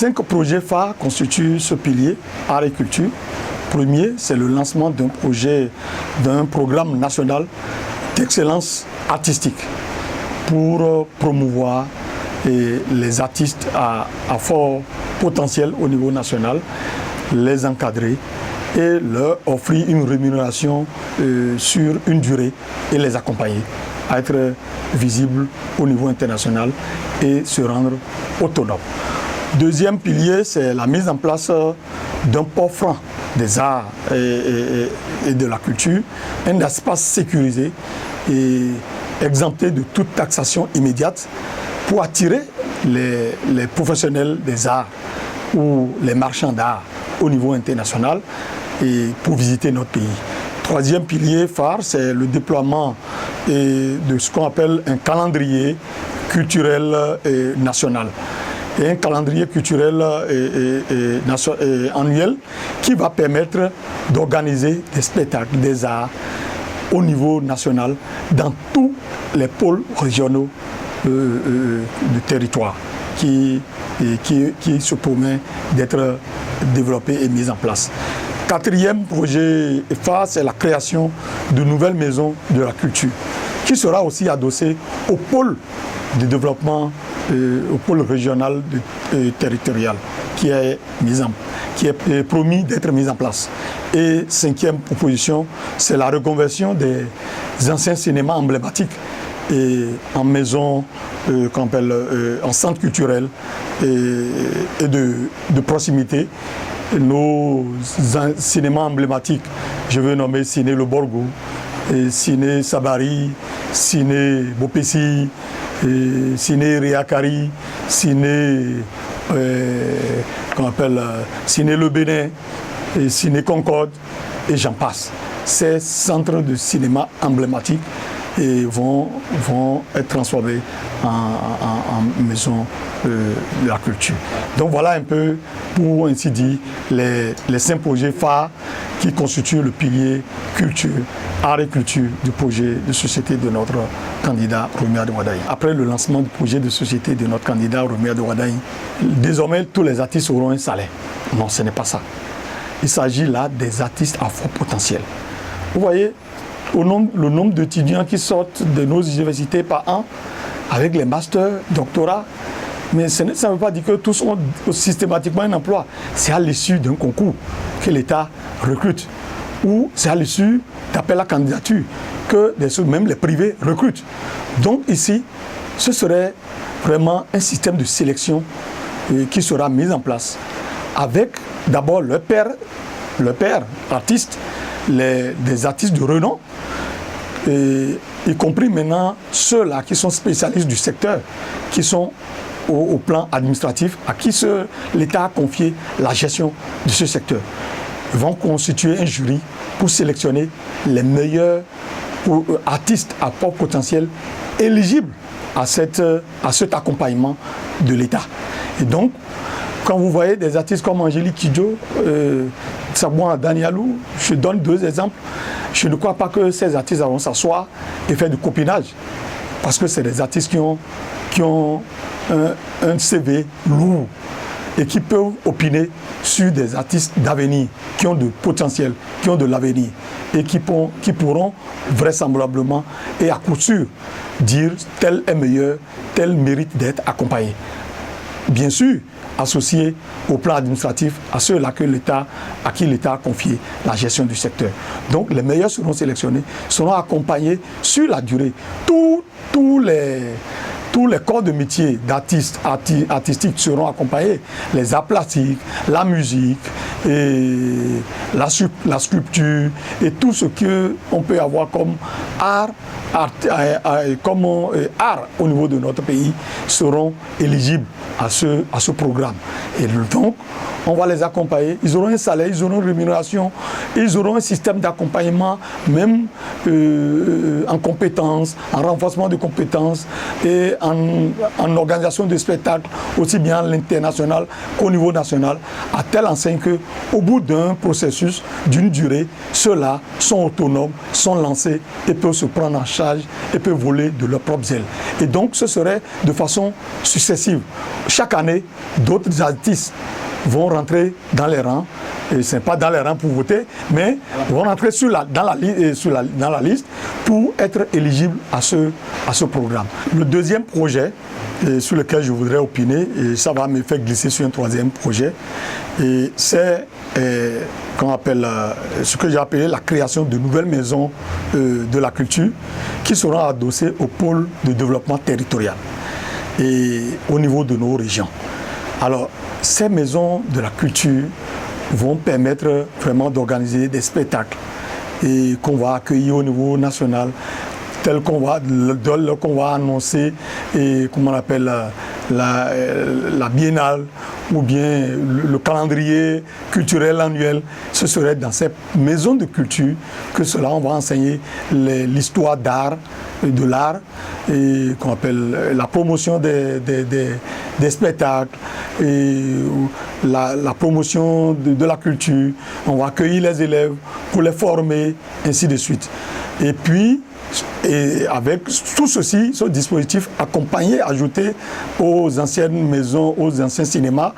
5 projets phares constituent ce pilier art et culture. Premier, c'est le lancement d'un programme national d'excellence artistique pour promouvoir les artistes à fort potentiel au niveau national, les encadrer et leur offrir une rémunération sur une durée et les accompagner à être visibles au niveau international et se rendre autonomes. Deuxième pilier, c'est la mise en place d'un port franc des arts et de la culture, un espace sécurisé et exempté de toute taxation immédiate pour attirer les professionnels des arts ou les marchands d'art au niveau international et pour visiter notre pays. Troisième pilier phare, c'est le déploiement de ce qu'on appelle un calendrier culturel national. Et un calendrier culturel annuel qui va permettre d'organiser des spectacles, des arts au niveau national dans tous les pôles régionaux du territoire qui se promet d'être développé et mis en place. Quatrième projet phare, c'est la création de nouvelles maisons de la culture qui sera aussi adossée au pôle de développement, au pôle régional territorial qui est promis d'être mis en place. Et cinquième proposition, c'est la reconversion des anciens cinémas emblématiques en maisons, en centres culturels et de proximité. Nos cinémas emblématiques, je veux nommer Ciné Le Borgo, Ciné Sabari, Ciné Bopessi, Ciné Riakari, Ciné Ciné Le Bénin, Ciné Concorde et j'en passe. Ces centres de cinéma emblématiques vont être transformés en maisons de la culture. Donc voilà un peu, pour ainsi dire, les 5 projets phares qui constituent le pilier culture, art et culture du projet de société de notre candidat Romy Adewadaye. Après le lancement du projet de société de notre candidat Romy Adewadaye, désormais tous les artistes auront un salaire. Non, ce n'est pas ça. Il s'agit là des artistes à fort potentiel. Vous voyez, le nombre d'étudiants qui sortent de nos universités par an, avec les masters, doctorats, mais ça ne veut pas dire que tous ont systématiquement un emploi. C'est à l'issue d'un concours que l'État recrute, ou c'est à l'issue d'appels à candidature que même les privés recrutent. Donc ici, ce serait vraiment un système de sélection qui sera mis en place avec d'abord le père artiste, des artistes de renom, y compris maintenant ceux-là qui sont spécialistes du secteur, qui sont au plan administratif, à qui l'État a confié la gestion de ce secteur. Ils vont constituer un jury pour sélectionner les meilleurs artistes à fort potentiel éligibles à cet accompagnement de l'État. Et donc, quand vous voyez des artistes comme Angélique Kidjo, Sabouan Danielou, je donne 2 exemples. Je ne crois pas que ces artistes vont s'asseoir et faire du copinage, parce que c'est des artistes qui ont un CV lourd et qui peuvent opiner sur des artistes d'avenir, qui ont de potentiel, qui ont de l'avenir et qui pourront vraisemblablement et à coup sûr dire tel est meilleur, tel mérite d'être accompagné. Bien sûr, associés au plan administratif à ceux-là à qui l'État a confié la gestion du secteur. Donc les meilleurs seront sélectionnés, seront accompagnés sur la durée. Tous les corps de métier d'artistes artistiques seront accompagnés. Les arts plastiques, la musique, et la sculpture et tout ce qu'on peut avoir comme art au niveau de notre pays seront éligibles à ce programme. Et donc, on va les accompagner, ils auront un salaire, ils auront une rémunération, ils auront un système d'accompagnement, même en compétences, en renforcement de compétences et en organisation de spectacles, aussi bien à l'international qu'au niveau national, à telle enseigne qu'au bout d'un processus d'une durée, ceux-là sont autonomes, sont lancés et peuvent se prendre en charge et peuvent voler de leurs propres ailes. Et donc ce serait de façon successive. Chaque année, d'autres artistes vont rentrer dans les rangs, et ce n'est pas dans les rangs pour voter, mais vont rentrer dans la liste pour être éligibles à ce programme. Le deuxième projet sur lequel je voudrais opiner, et ça va me faire glisser sur un troisième projet, c'est ce que j'ai appelé la création de nouvelles maisons de la culture qui seront adossées au pôle de développement territorial et au niveau de nos régions. Alors, ces maisons de la culture vont permettre vraiment d'organiser des spectacles et qu'on va accueillir au niveau national, tel qu'on va annoncer et comment on appelle la biennale ou bien le calendrier culturel annuel. Ce serait dans ces maisons de culture que cela, on va enseigner l'histoire d'art, de l'art, et qu'on appelle la promotion des spectacles, et la promotion de la culture. On va accueillir les élèves pour les former, ainsi de suite. Et puis, avec tout ceci, ce dispositif accompagné, ajouté aux anciennes maisons, aux anciens cinémas,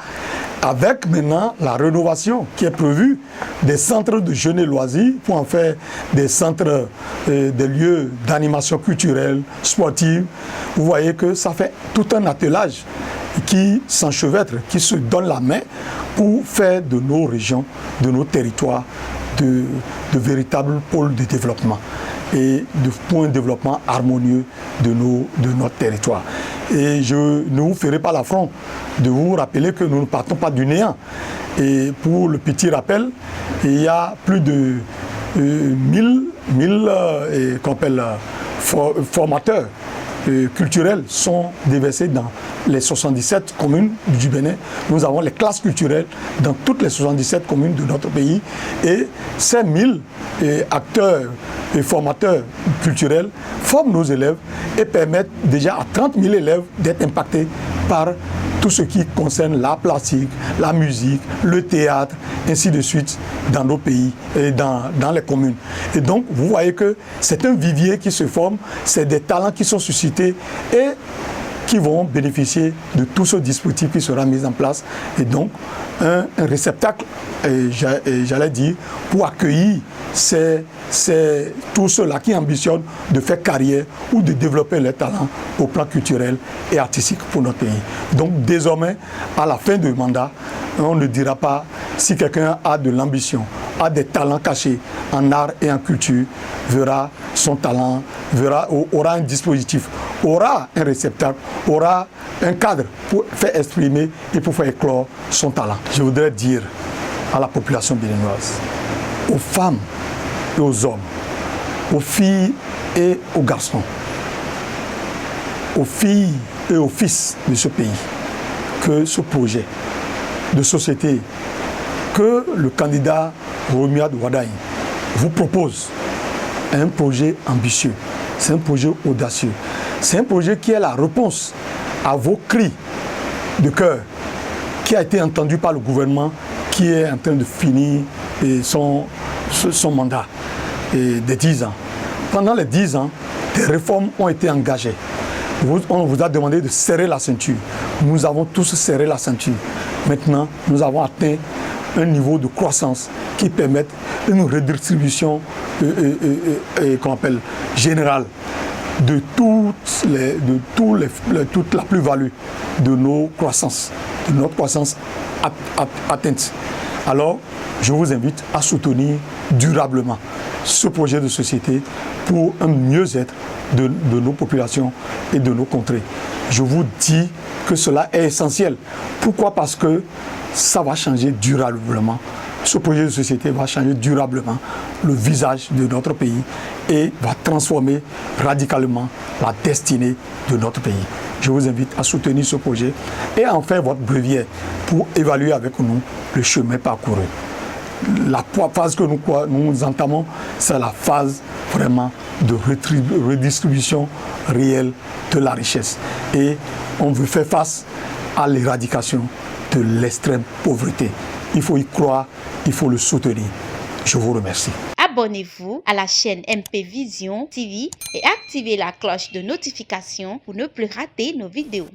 avec maintenant la rénovation qui est prévue des centres de jeunes et loisirs pour en faire des centres, des lieux d'animation culturelle, sportive. Vous voyez que ça fait tout un attelage qui s'enchevêtre, qui se donne la main pour faire de nos régions, de nos territoires, de véritables pôles de développement et pour un développement harmonieux de notre territoire. Et je ne vous ferai pas l'affront de vous rappeler que nous ne partons pas du néant. Et pour le petit rappel, il y a plus de 1000 formateurs culturels sont déversés dans les 77 communes du Bénin. Nous avons les classes culturelles dans toutes les 77 communes de notre pays. Et ces 1000 acteurs et formateurs culturels forment nos élèves et permettent déjà à 30 000 élèves d'être impactés par tout ce qui concerne l'art plastique, la musique, le théâtre, ainsi de suite, dans nos pays et dans les communes. Et donc, vous voyez que c'est un vivier qui se forme, c'est des talents qui sont suscités et qui vont bénéficier de tout ce dispositif qui sera mis en place. Et donc, un réceptacle, j'allais dire, pour accueillir tous ceux-là qui ambitionnent de faire carrière ou de développer leurs talents au plan culturel et artistique pour notre pays. Donc désormais, à la fin du mandat, on ne dira pas si quelqu'un a de l'ambition, a des talents cachés en art et en culture, verra son talent, aura un dispositif, aura un réceptacle, aura un cadre pour faire exprimer et pour faire éclore son talent. Je voudrais dire à la population béninoise, aux femmes et aux hommes, aux filles et aux garçons, aux filles et aux fils de ce pays, que ce projet de société que le candidat Romuald Wardani vous propose est un projet ambitieux, c'est un projet audacieux, c'est un projet qui est la réponse à vos cris de cœur, qui a été entendu par le gouvernement qui est en train de finir son mandat de 10 ans. Pendant les 10 ans, des réformes ont été engagées. On vous a demandé de serrer la ceinture. Nous avons tous serré la ceinture. Maintenant, nous avons atteint un niveau de croissance qui permet une redistribution générale de toute la plus-value de nos croissances, de notre croissance atteinte. Alors, je vous invite à soutenir durablement ce projet de société pour un mieux-être de nos populations et de nos contrées. Je vous dis que cela est essentiel. Pourquoi? Parce que ça va changer durablement Ce projet de société va changer durablement le visage de notre pays et va transformer radicalement la destinée de notre pays. Je vous invite à soutenir ce projet et à en faire votre breviaire pour évaluer avec nous le chemin parcouru. La phase que nous entamons, c'est la phase vraiment de redistribution réelle de la richesse. Et on veut faire face à l'éradication de l'extrême pauvreté. Il faut y croire, il faut le soutenir. Je vous remercie. Abonnez-vous à la chaîne MP Vision TV et activez la cloche de notification pour ne plus rater nos vidéos.